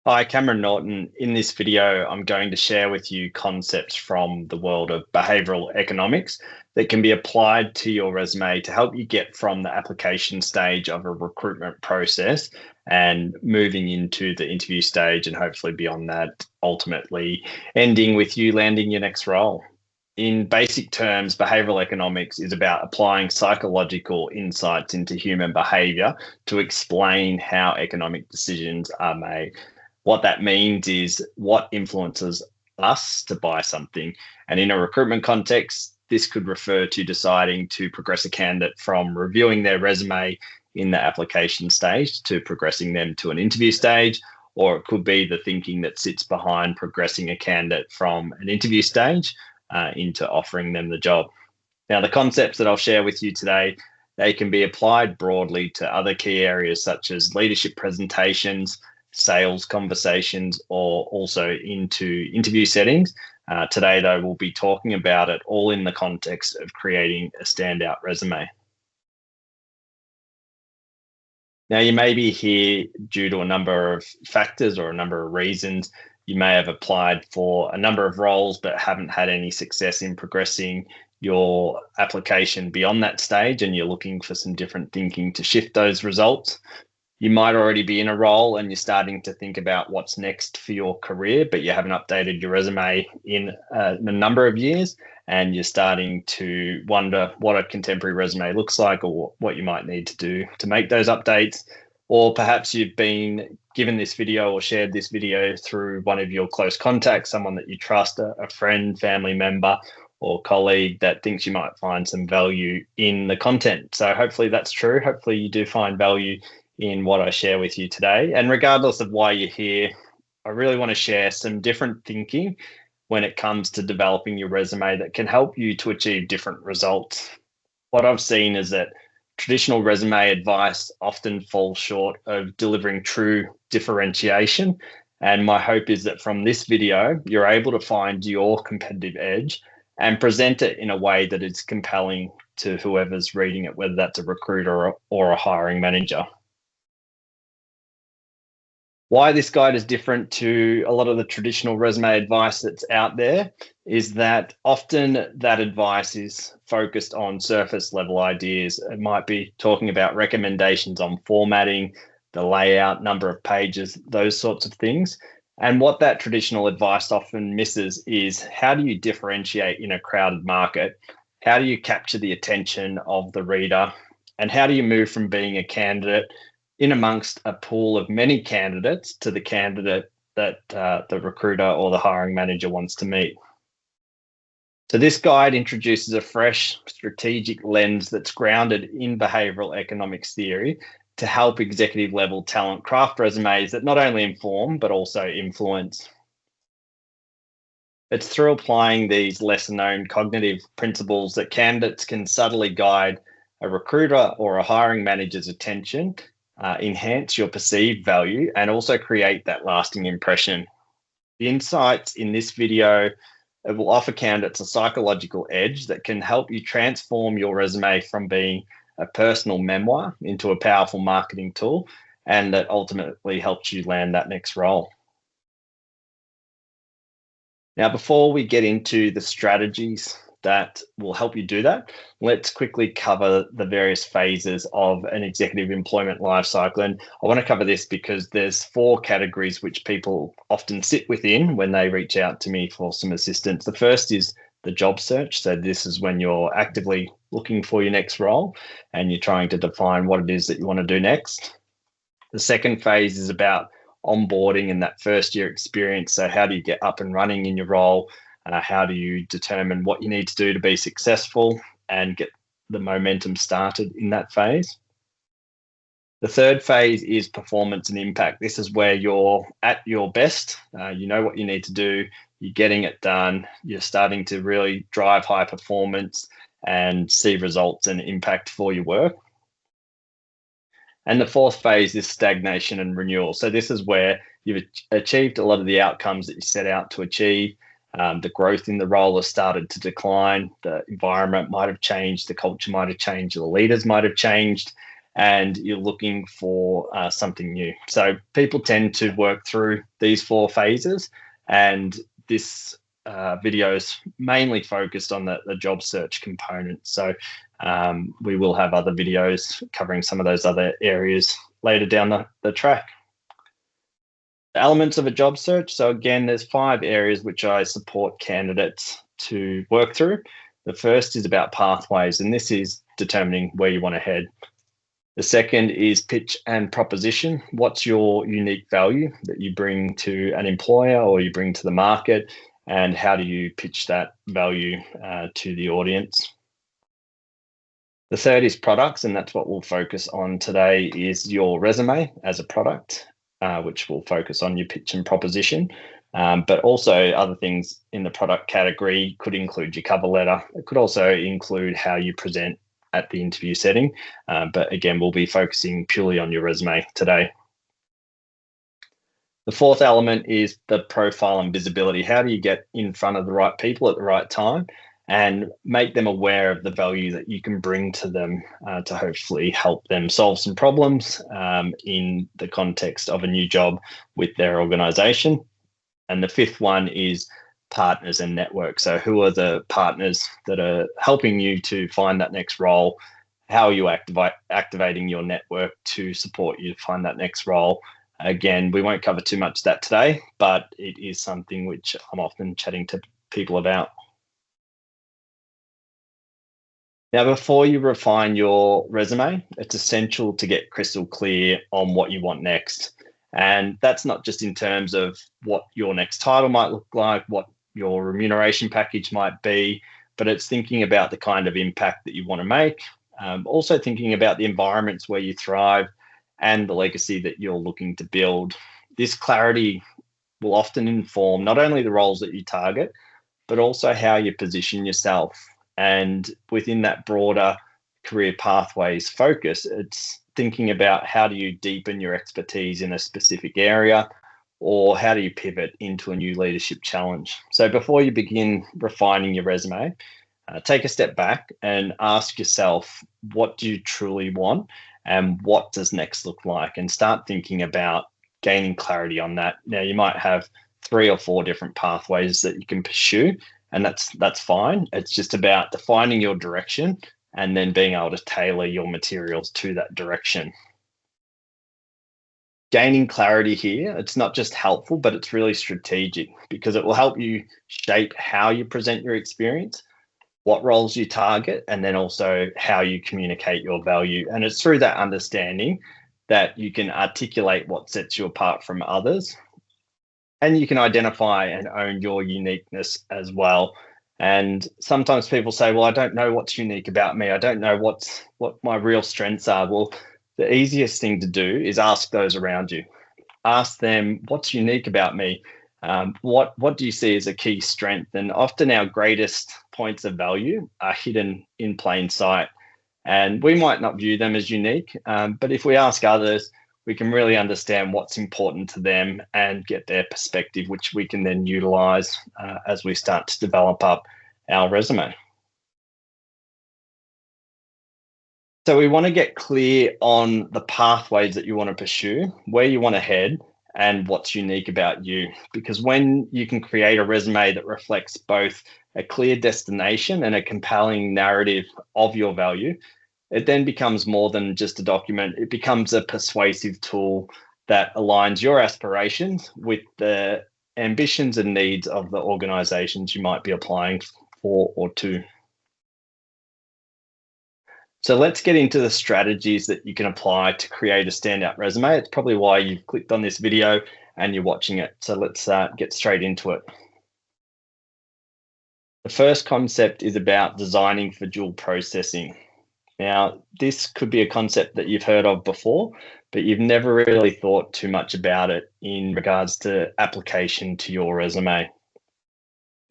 Hi, Cameron Norton. In this video, I'm going to share with you concepts from the world of behavioural economics that can be applied to your resume to help you get from the application stage of a recruitment process and moving into the interview stage and hopefully beyond that, ultimately ending with you landing your next role. In basic terms, behavioral economics is about applying psychological insights into human behavior to explain how economic decisions are made. What that means is what influences us to buy something. And in a recruitment context, this could refer to deciding to progress a candidate from reviewing their resume in the application stage to progressing them to an interview stage, or it could be the thinking that sits behind progressing a candidate from an interview stage into offering them the job. Now, the concepts that I'll share with you today, they can be applied broadly to other key areas such as leadership presentations, sales conversations, or also into interview settings. Today, though, we'll be talking about it all in the context of creating a standout resume. Now, you may be here due to a number of factors or a number of reasons. You may have applied for a number of roles but haven't had any success in progressing your application beyond that stage, and you're looking for some different thinking to shift those results. You might already be in a role and you're starting to think about what's next for your career, but you haven't updated your resume in a number of years, and you're starting to wonder what a contemporary resume looks like or what you might need to do to make those updates. Or perhaps you've been given this video or shared this video through one of your close contacts, someone that you trust, a friend, family member, or colleague that thinks you might find some value in the content. So hopefully that's true. Hopefully you do find value in what I share with you today. And regardless of why you're here, I really want to share some different thinking when it comes to developing your resume that can help you to achieve different results. What I've seen is that traditional resume advice often falls short of delivering true differentiation. And my hope is that from this video, you're able to find your competitive edge and present it in a way that is compelling to whoever's reading it, whether that's a recruiter or a hiring manager. Why this guide is different to a lot of the traditional resume advice that's out there is that often that advice is focused on surface level ideas. It might be talking about recommendations on formatting, the layout, number of pages, those sorts of things. And what that traditional advice often misses is how do you differentiate in a crowded market? How do you capture the attention of the reader? And how do you move from being a candidate in amongst a pool of many candidates to the candidate that the recruiter or the hiring manager wants to meet? So this guide introduces a fresh strategic lens that's grounded in behavioral economics theory to help executive level talent craft resumes that not only inform, but also influence. It's through applying these lesser known cognitive principles that candidates can subtly guide a recruiter or a hiring manager's attention, enhance your perceived value, and also create that lasting impression. The insights in this video will offer candidates a psychological edge that can help you transform your resume from being a personal memoir into a powerful marketing tool, and that ultimately helps you land that next role. Now, before we get into the strategies that will help you do that, let's quickly cover the various phases of an executive employment lifecycle. And I want to cover this because there's 4 categories which people often sit within when they reach out to me for some assistance. The first is the job search. So this is when you're actively looking for your next role and you're trying to define what it is that you want to do next. The second phase is about onboarding and that first year experience. So how do you get up and running in your role? How do you determine what you need to do to be successful and get the momentum started in that phase? The third phase is performance and impact. This is where you're at your best. You know what you need to do. You're getting it done. You're starting to really drive high performance and see results and impact for your work. And the fourth phase is stagnation and renewal. So this is where you've achieved a lot of the outcomes that you set out to achieve. The growth in the role has started to decline. The environment might have changed. The culture might have changed. The leaders might have changed. and you're looking for something new. So people tend to work through these 4 phases, and this video is mainly focused on the job search component. So we will have other videos covering some of those other areas later down the track. The elements of a job search. So again, there's 5 areas which I support candidates to work through. The first is about pathways, and this is determining where you want to head. The second is pitch and proposition. What's your unique value that you bring to an employer or you bring to the market, and how do you pitch that value to the audience? The third is products, and that's what we'll focus on today, is your resume as a product, which will focus on your pitch and proposition. But also other things in the product category could include your cover letter. It could also include how you present at the interview setting. But again, we'll be focusing purely on your resume today. The fourth element is the profile and visibility. How do you get in front of the right people at the right time and make them aware of the value that you can bring to them to hopefully help them solve some problems in the context of a new job with their organization? And the fifth one is partners and network. So who are the partners that are helping you to find that next role? How are you activating your network to support you to find that next role? Again, we won't cover too much of that today, but it is something which I'm often chatting to people about. Now, before you refine your resume, it's essential to get crystal clear on what you want next. And that's not just in terms of what your next title might look like, what your remuneration package might be, but it's thinking about the kind of impact that you want to make. Also thinking about the environments where you thrive and the legacy that you're looking to build. This clarity will often inform not only the roles that you target, but also how you position yourself. And within that broader career pathways focus, it's thinking about how do you deepen your expertise in a specific area, or how do you pivot into a new leadership challenge? So before you begin refining your resume, take a step back and ask yourself, what do you truly want and what does next look like? And start thinking about gaining clarity on that. Now, you might have 3 or 4 different pathways that you can pursue, and that's fine. It's just about defining your direction and then being able to tailor your materials to that direction. Gaining clarity here, it's not just helpful, but it's really strategic, because it will help you shape how you present your experience, what roles you target, and then also how you communicate your value. And it's through that understanding that you can articulate what sets you apart from others, and you can identify and own your uniqueness as well. And sometimes people say, well, I don't know what's unique about me. I don't know what my real strengths are. Well, the easiest thing to do is ask those around you. Ask them, what's unique about me? What do you see as a key strength? And often our greatest points of value are hidden in plain sight. And we might not view them as unique, but if we ask others, we can really understand what's important to them and get their perspective, which we can then utilize as we start to develop up our resume. So we want to get clear on the pathways that you want to pursue, where you want to head, and what's unique about you. Because when you can create a resume that reflects both a clear destination and a compelling narrative of your value, it then becomes more than just a document. It becomes a persuasive tool that aligns your aspirations with the ambitions and needs of the organizations you might be applying for or to. So let's get into the strategies that you can apply to create a standout resume. It's probably why you've clicked on this video and you're watching it. So let's get straight into it. The first concept is about designing for dual processing. Now, this could be a concept that you've heard of before, but you've never really thought too much about it in regards to application to your resume.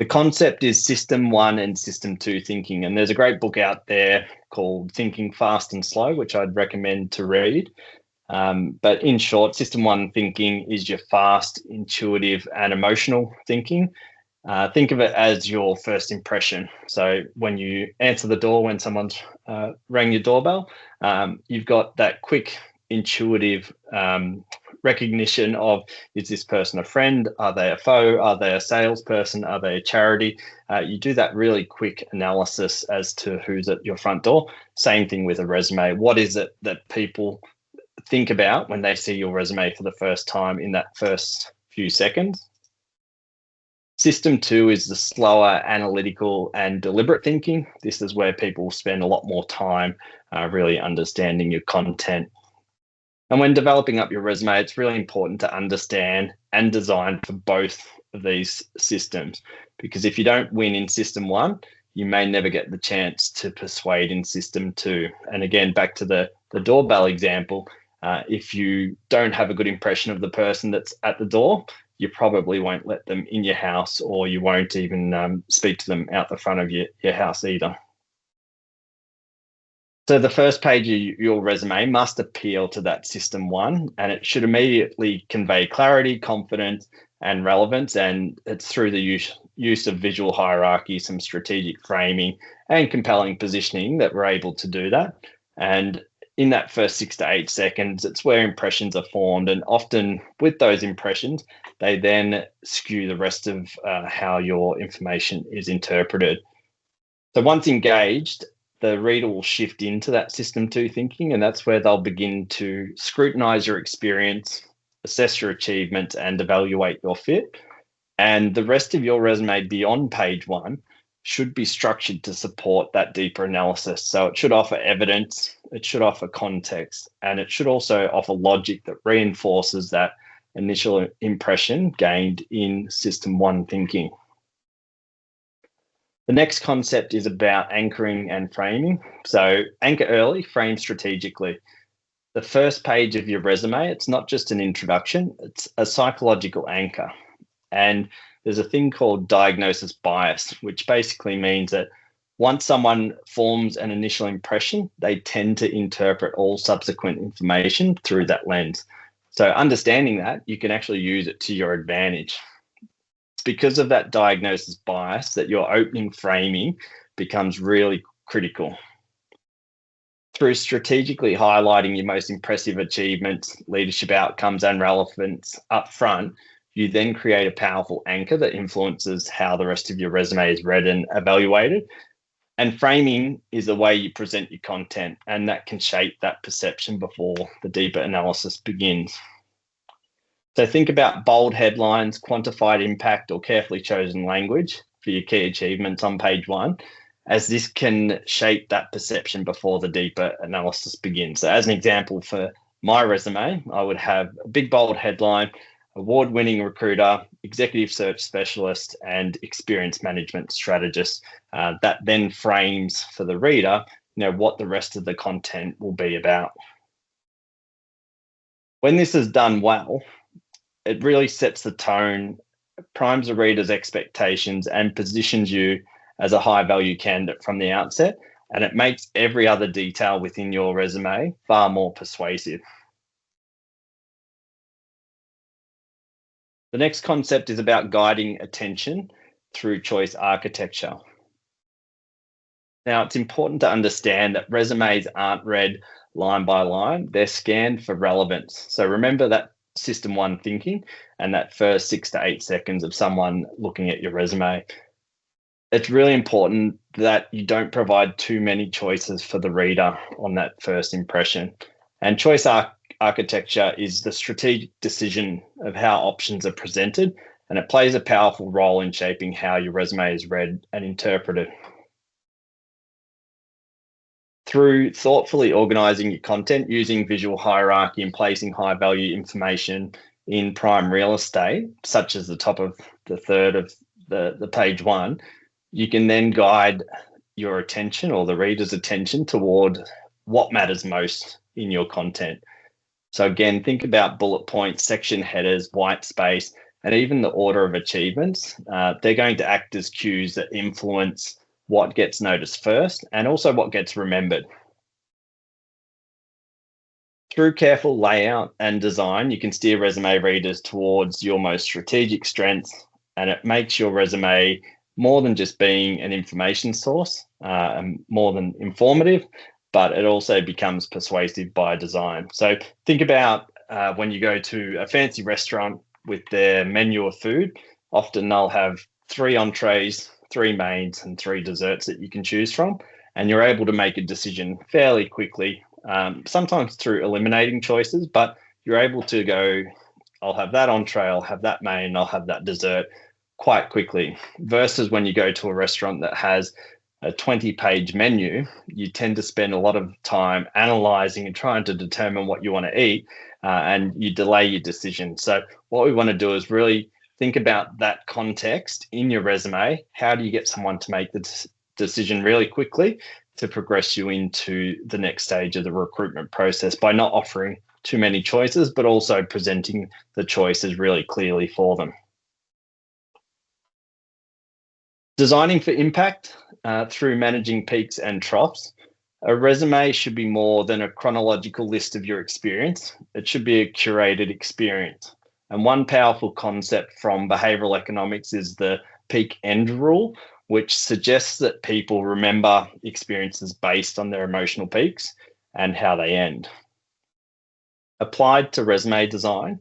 The concept is System 1 and System 2 thinking, and there's a great book out there called Thinking Fast and Slow, which I'd recommend to read. But in short, System 1 thinking is your fast, intuitive, and emotional thinking. Think of it as your first impression. So when you answer the door, when someone's rang your doorbell, you've got that quick, intuitive recognition of, is this person a friend? Are they a foe? Are they a salesperson? Are they a charity? You do that really quick analysis as to who's at your front door. Same thing with a resume. What is it that people think about when they see your resume for the first time in that first few seconds? System two is the slower, analytical, and deliberate thinking. This is where people spend a lot more time really understanding your content. And when developing up your resume, it's really important to understand and design for both of these systems, because if you don't win in system one, you may never get the chance to persuade in system two. And again, back to the doorbell example, if you don't have a good impression of the person that's at the door, you probably won't let them in your house, or you won't even speak to them out the front of your house either. So the first page of your resume must appeal to that system one, and it should immediately convey clarity, confidence, and relevance. And it's through the use of visual hierarchy, some strategic framing, and compelling positioning that we're able to do that. And in that first 6 to 8 seconds, it's where impressions are formed. And often with those impressions, they then skew the rest of how your information is interpreted. So once engaged, the reader will shift into that system two thinking, and that's where they'll begin to scrutinize your experience, assess your achievements, and evaluate your fit. And the rest of your resume beyond page one should be structured to support that deeper analysis. So it should offer evidence, it should offer context, and it should also offer logic that reinforces that initial impression gained in system one thinking. The next concept is about anchoring and framing. So anchor early, frame strategically. The first page of your resume, it's not just an introduction, it's a psychological anchor. And there's a thing called diagnosis bias, which basically means that once someone forms an initial impression, they tend to interpret all subsequent information through that lens. So understanding that, you can actually use it to your advantage. It's because of that diagnosis bias that your opening framing becomes really critical. Through strategically highlighting your most impressive achievements, leadership outcomes, and relevance up front, you then create a powerful anchor that influences how the rest of your resume is read and evaluated. And framing is the way you present your content, and that can shape that perception before the deeper analysis begins. So think about bold headlines, quantified impact, or carefully chosen language for your key achievements on page one, as this can shape that perception before the deeper analysis begins. So as an example for my resume, I would have a big bold headline: award-winning recruiter, executive search specialist, and experience management strategist. That then frames for the reader, what the rest of the content will be about. When this is done well, it really sets the tone, primes the reader's expectations, and positions you as a high-value candidate from the outset. And it makes every other detail within your resume far more persuasive. The next concept is about guiding attention through choice architecture. Now, it's important to understand that resumes aren't read line by line, they're scanned for relevance. So remember that system one thinking and that first 6 to 8 seconds of someone looking at your resume. It's really important that you don't provide too many choices for the reader on that first impression. And choice architecture is the strategic decision of how options are presented, and it plays a powerful role in shaping how your resume is read and interpreted. Through thoughtfully organizing your content, using visual hierarchy, and placing high value information in prime real estate, such as the top of the third of the page one, you can then guide your attention, or the reader's attention, toward what matters most in your content. So again, think about bullet points, section headers, white space, and even the order of achievements. They're going to act as cues that influence what gets noticed first and also what gets remembered. Through careful layout and design, you can steer resume readers towards your most strategic strengths and it makes your resume more than just being an information source and more than informative, but it also becomes persuasive by design. So think about when you go to a fancy restaurant with their menu of food, often they'll have 3 entrees, 3 mains, and 3 desserts that you can choose from. And you're able to make a decision fairly quickly, sometimes through eliminating choices, but you're able to go, I'll have that entree, I'll have that main, I'll have that dessert quite quickly. Versus when you go to a restaurant that has a 20-page menu, you tend to spend a lot of time analyzing and trying to determine what you want to eat, and you delay your decision. So what we want to do is really think about that context in your resume. How do you get someone to make the decision really quickly to progress you into the next stage of the recruitment process by not offering too many choices, but also presenting the choices really clearly for them. Designing for impact through managing peaks and troughs. A resume should be more than a chronological list of your experience. It should be a curated experience. And one powerful concept from behavioral economics is the peak end rule, which suggests that people remember experiences based on their emotional peaks and how they end. Applied to resume design,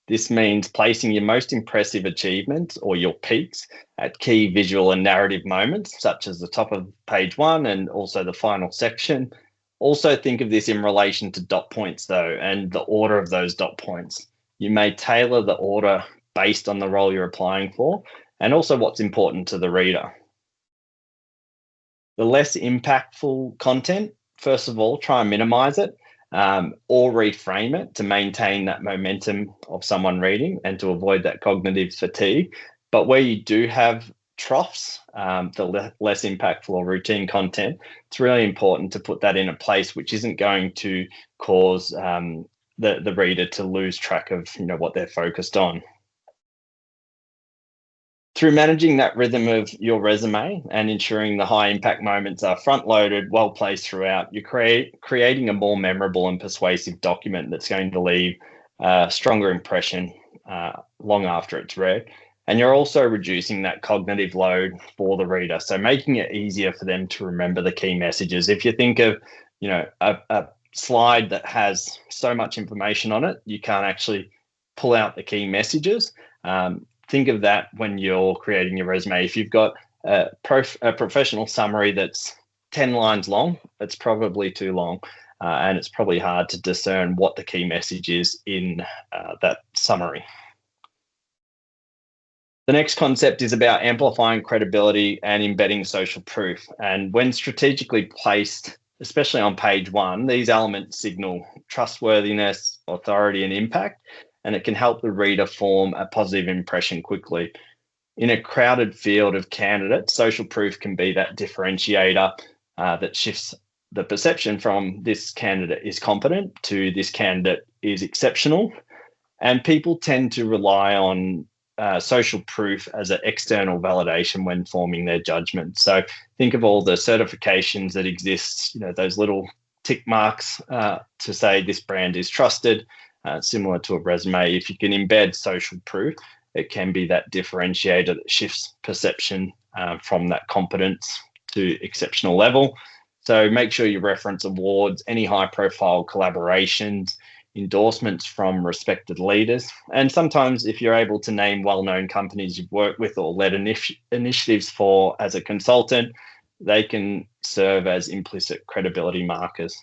this means placing your most impressive achievements or your peaks at key visual and narrative moments, such as the top of page 1 and also the final section. Also think of this in relation to dot points though, and the order of those dot points. You may tailor the order based on the role you're applying for and also what's important to the reader. The less impactful content, first of all, try and minimize it. Or reframe it to maintain that momentum of someone reading and to avoid that cognitive fatigue. But where you do have troughs, the less impactful or routine content, it's really important to put that in a place which isn't going to cause the reader to lose track of what they're focused on. Through managing that rhythm of your resume and ensuring the high impact moments are front loaded, well placed throughout, you're creating a more memorable and persuasive document that's going to leave a stronger impression long after it's read. And you're also reducing that cognitive load for the reader, so making it easier for them to remember the key messages. If you think of a slide that has so much information on it, you can't actually pull out the key messages. Think of that when you're creating your resume. If you've got a professional summary that's 10 lines long, it's probably too long, and it's probably hard to discern what the key message is in that summary. The next concept is about amplifying credibility and embedding social proof. And when strategically placed, especially on page 1, these elements signal trustworthiness, authority, and impact, and it can help the reader form a positive impression quickly. In a crowded field of candidates, social proof can be that differentiator that shifts the perception from this candidate is competent to this candidate is exceptional. And people tend to rely on social proof as an external validation when forming their judgment. So think of all the certifications that exist, those little tick marks to say this brand is trusted. Similar to a resume, if you can embed social proof, it can be that differentiator that shifts perception from that competence to exceptional level. So make sure you reference awards, any high-profile collaborations, endorsements from respected leaders. And sometimes if you're able to name well-known companies you've worked with or led initiatives for as a consultant, they can serve as implicit credibility markers.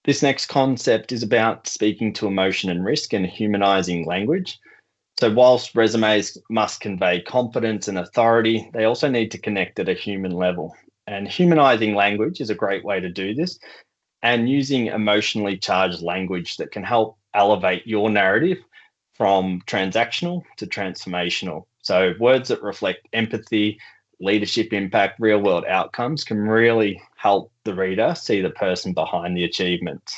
This next concept is about speaking to emotion and risk and humanizing language. So whilst resumes must convey confidence and authority, they also need to connect at a human level. And humanizing language is a great way to do this, and using emotionally charged language that can help elevate your narrative from transactional to transformational. So words that reflect empathy, leadership impact, real world outcomes can really help the reader see the person behind the achievements.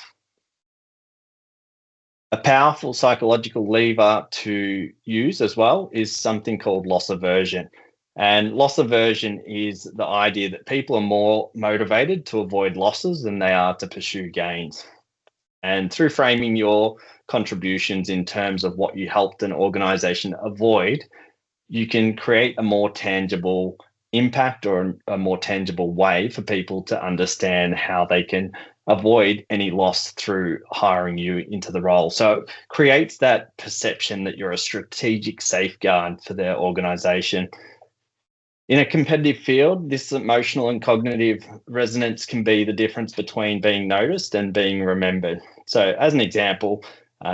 A powerful psychological lever to use as well is something called loss aversion. And loss aversion is the idea that people are more motivated to avoid losses than they are to pursue gains. And through framing your contributions in terms of what you helped an organization avoid, you can create a more tangible impact or a more tangible way for people to understand how they can avoid any loss through hiring you into the role. So it creates that perception that you're a strategic safeguard for their organization. In a competitive field, this emotional and cognitive resonance can be the difference between being noticed and being remembered. So, as an example,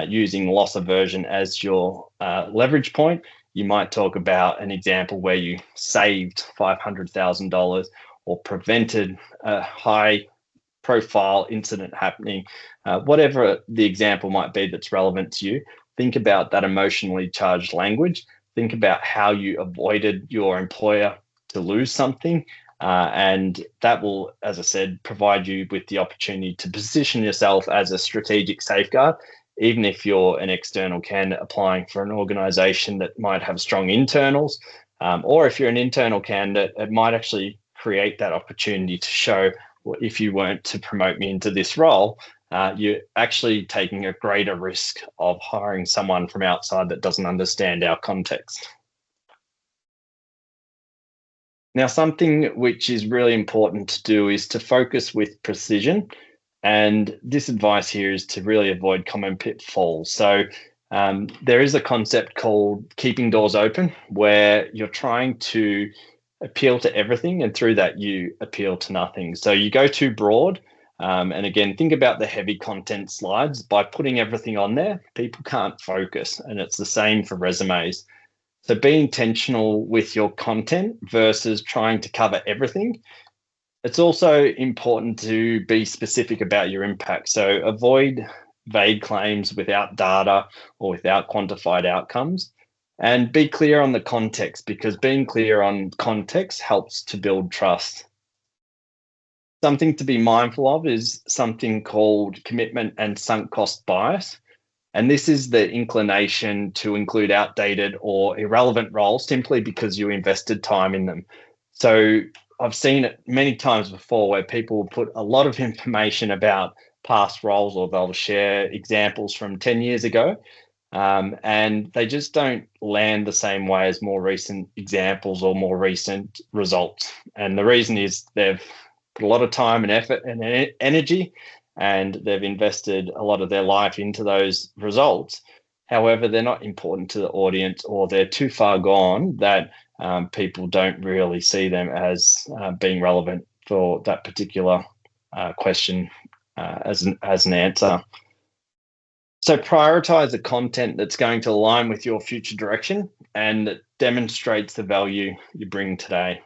using loss aversion as your leverage point, you might talk about an example where you saved $500,000 or prevented a high profile incident happening. Whatever the example might be that's relevant to you, think about that emotionally charged language. Think about how you avoided your employer to lose something. And that will, as I said, provide you with the opportunity to position yourself as a strategic safeguard, even if you're an external candidate applying for an organization that might have strong internals, or if you're an internal candidate, it might actually create that opportunity to show, well, if you weren't to promote me into this role, you're actually taking a greater risk of hiring someone from outside that doesn't understand our context. Now, something which is really important to do is to focus with precision. And this advice here is to really avoid common pitfalls. So there is a concept called keeping doors open, where you're trying to appeal to everything, and through that you appeal to nothing. So you go too broad. And again, think about the heavy content slides. By putting everything on there, people can't focus. And it's the same for resumes. So be intentional with your content versus trying to cover everything. It's also important to be specific about your impact. So avoid vague claims without data or without quantified outcomes. And be clear on the context, because being clear on context helps to build trust. Something to be mindful of is something called commitment and sunk cost bias. And this is the inclination to include outdated or irrelevant roles simply because you invested time in them. So I've seen it many times before where people will put a lot of information about past roles, or they'll share examples from 10 years ago. And they just don't land the same way as more recent examples or more recent results. And the reason is they've put a lot of time and effort and energy, and they've invested a lot of their life into those results. However, they're not important to the audience, or they're too far gone that people don't really see them as being relevant for that particular question as an answer. So prioritize the content that's going to align with your future direction and that demonstrates the value you bring today.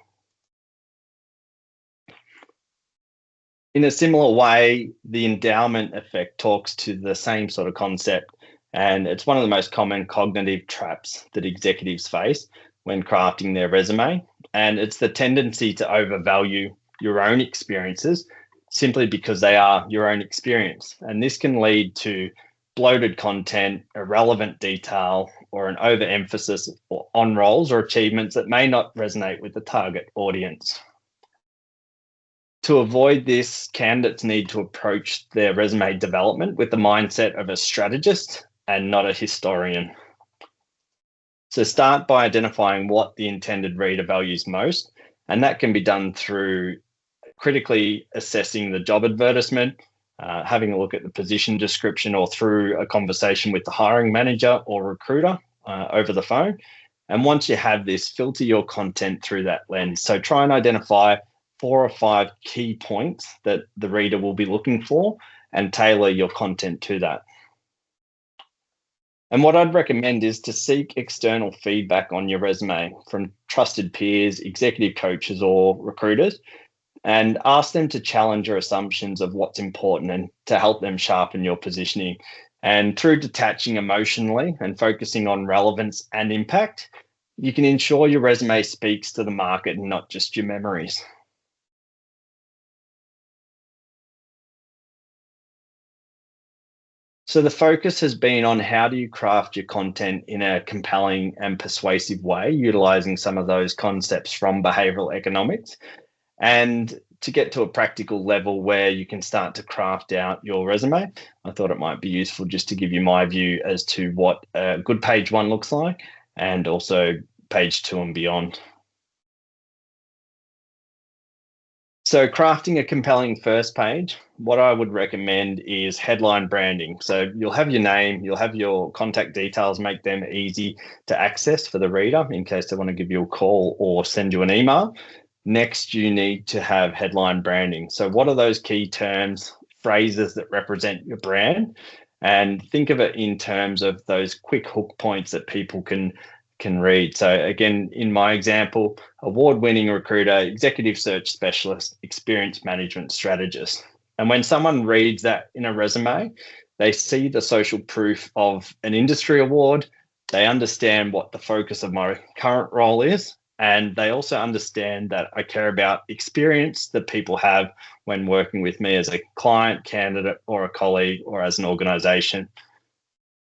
In a similar way, the endowment effect talks to the same sort of concept, and it's one of the most common cognitive traps that executives face when crafting their resume. And it's the tendency to overvalue your own experiences simply because they are your own experience. And this can lead to bloated content, irrelevant detail, or an overemphasis on roles or achievements that may not resonate with the target audience. To avoid this, candidates need to approach their resume development with the mindset of a strategist and not a historian. So start by identifying what the intended reader values most, and that can be done through critically assessing the job advertisement, having a look at the position description, or through a conversation with the hiring manager or recruiter over the phone. And once you have this, filter your content through that lens. So try and identify 4 or 5 key points that the reader will be looking for and tailor your content to that. And what I'd recommend is to seek external feedback on your resume from trusted peers, executive coaches, or recruiters, and ask them to challenge your assumptions of what's important and to help them sharpen your positioning. And through detaching emotionally and focusing on relevance and impact, you can ensure your resume speaks to the market and not just your memories. So the focus has been on how do you craft your content in a compelling and persuasive way, utilizing some of those concepts from behavioral economics. And to get to a practical level where you can start to craft out your resume, I thought it might be useful just to give you my view as to what a good page 1 looks like, and also page 2 and beyond. So crafting a compelling first page, what I would recommend is headline branding. So you'll have your name, you'll have your contact details, make them easy to access for the reader in case they want to give you a call or send you an email. Next, you need to have headline branding. So what are those key terms, phrases that represent your brand? And think of it in terms of those quick hook points that people can read. So again, in my example, award-winning recruiter, executive search specialist, experience management strategist. And when someone reads that in a resume, they see the social proof of an industry award, they understand what the focus of my current role is, and they also understand that I care about experience that people have when working with me as a client, candidate, or a colleague, or as an organization.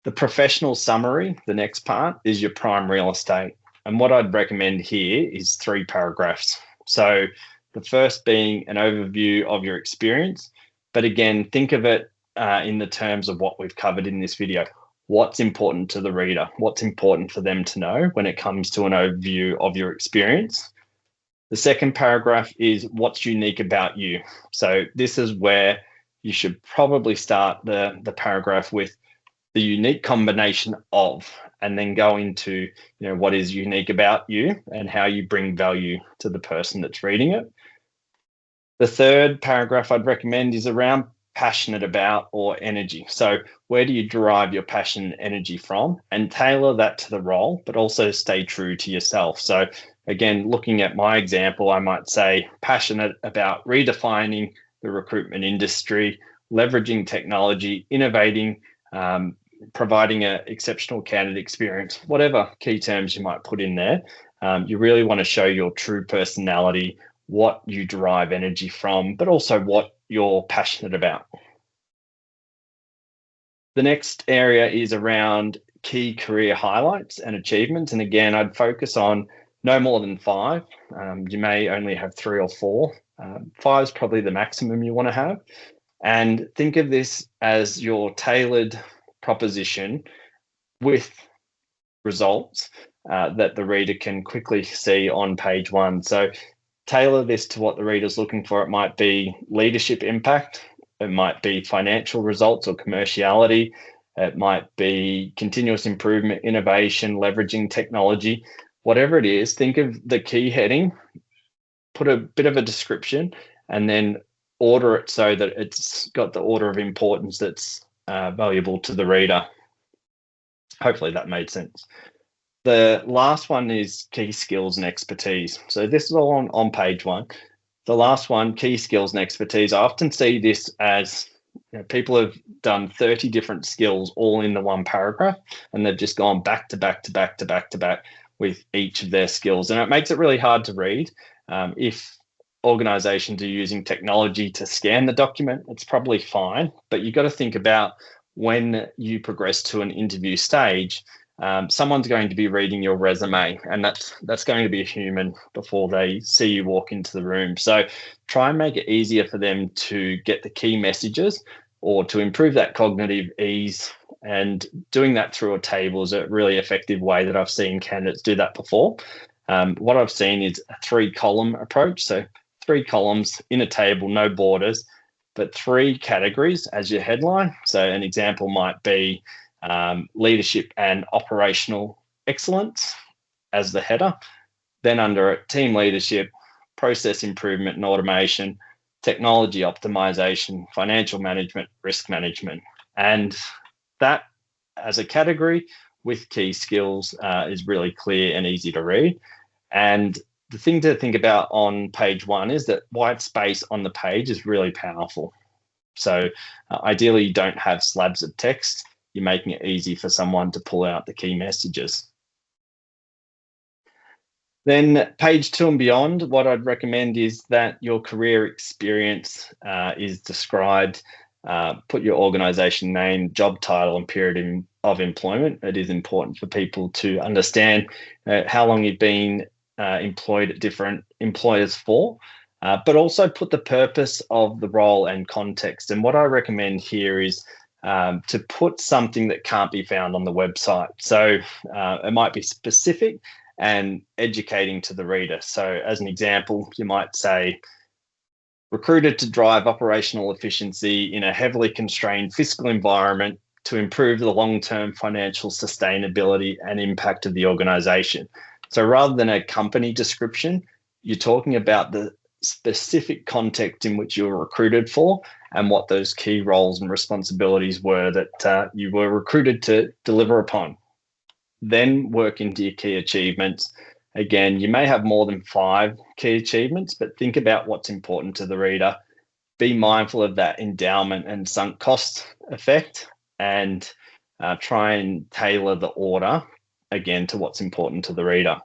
The professional summary, the next part, is your prime real estate. And what I'd recommend here is 3 paragraphs. So the first being an overview of your experience. But again, think of it in the terms of what we've covered in this video. What's important to the reader? What's important for them to know when it comes to an overview of your experience? The second paragraph is what's unique about you. So this is where you should probably start the paragraph with the unique combination of, and then go into, what is unique about you and how you bring value to the person that's reading it. The third paragraph I'd recommend is around passionate about or energy. So where do you derive your passion and energy from, and tailor that to the role, but also stay true to yourself. So again, looking at my example, I might say passionate about redefining the recruitment industry, leveraging technology, innovating, providing an exceptional candidate experience, whatever key terms you might put in there. You really want to show your true personality, what you derive energy from, but also what you're passionate about. The next area is around key career highlights and achievements. And again, I'd focus on no more than 5. You may only have 3 or 4. 5 is probably the maximum you want to have. And think of this as your tailored proposition with results that the reader can quickly see on page 1. So tailor this to what the reader's looking for. It might be leadership impact. It might be financial results or commerciality. It might be continuous improvement, innovation, leveraging technology. Whatever it is, think of the key heading, put a bit of a description, and then order it so that it's got the order of importance that's valuable to the reader. Hopefully that made sense. The last one is key skills and expertise. So this is all on page 1. The last one, key skills and expertise. I often see this as people have done 30 different skills all in the one paragraph, and they've just gone back to back to back to back to back with each of their skills. And it makes it really hard to read. If organizations are using technology to scan the document, it's probably fine, but you've got to think about when you progress to an interview stage, someone's going to be reading your resume, and that's going to be a human before they see you walk into the room. So try and make it easier for them to get the key messages, or to improve that cognitive ease. And doing that through a table is a really effective way that I've seen candidates do that before. What I've seen is a 3-column approach. So 3 columns in a table, no borders, but 3 categories as your headline. So an example might be leadership and operational excellence as the header. Then under it, team leadership, process improvement and automation, technology optimization, financial management, risk management. And that as a category with key skills is really clear and easy to read. And the thing to think about on page 1 is that white space on the page is really powerful. So ideally, you don't have slabs of text. You're making it easy for someone to pull out the key messages. Then page 2 and beyond, what I'd recommend is that your career experience is described. Put your organization name, job title, and period of employment. It is important for people to understand how long you've been employed at different employers for. but also put the purpose of the role and context. And what I recommend here is to put something that can't be found on the website. So it might be specific and educating to the reader. So as an example, you might say, recruited to drive operational efficiency in a heavily constrained fiscal environment to improve the long-term financial sustainability and impact of the organization. So rather than a company description, you're talking about the specific context in which you were recruited for and what those key roles and responsibilities were that you were recruited to deliver upon. Then work into your key achievements. Again, you may have more than 5 key achievements, but think about what's important to the reader. Be mindful of that endowment and sunk cost effect, and try and tailor the order, again, to what's important to the reader.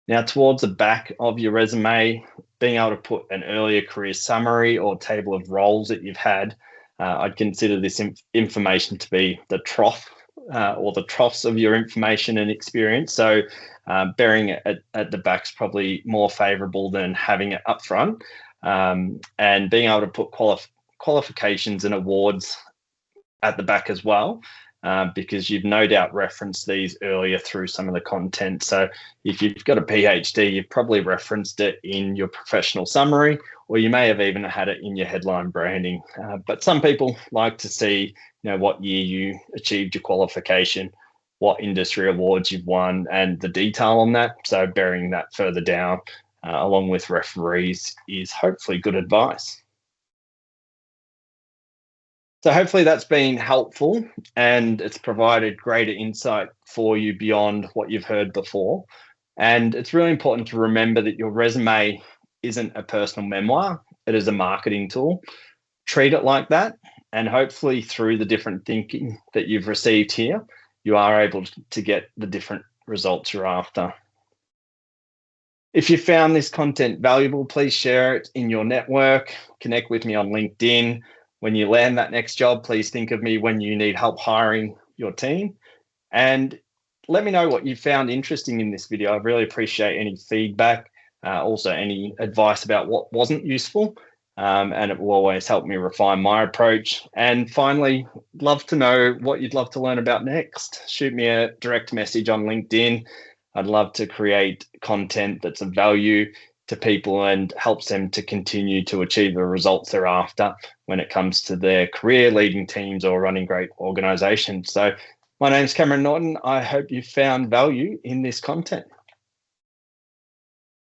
Now, towards the back of your resume, being able to put an earlier career summary or table of roles that you've had, I'd consider this information to be the trough or the troughs of your information and experience. So bearing it at the back is probably more favorable than having it up front. And being able to put qualifications and awards at the back as well, because you've no doubt referenced these earlier through some of the content. So if you've got a PhD, you've probably referenced it in your professional summary, or you may have even had it in your headline branding. But some people like to see, what year you achieved your qualification, what industry awards you've won, and the detail on that. So bearing that further down, along with referees, is hopefully good advice. So hopefully that's been helpful and it's provided greater insight for you beyond what you've heard before. And it's really important to remember that your resume isn't a personal memoir, it is a marketing tool. Treat it like that. And hopefully through the different thinking that you've received here, you are able to get the different results you're after. If you found this content valuable, please share it in your network. Connect with me on LinkedIn. When you land that next job, please think of me when you need help hiring your team. And let me know what you found interesting in this video. I really appreciate any feedback, also any advice about what wasn't useful. And it will always help me refine my approach. And finally, love to know what you'd love to learn about next. Shoot me a direct message on LinkedIn. I'd love to create content that's of value to people and helps them to continue to achieve the results they're after when it comes to their career, leading teams, or running great organizations. So my name's Cameron Norton. I hope you found value in this content.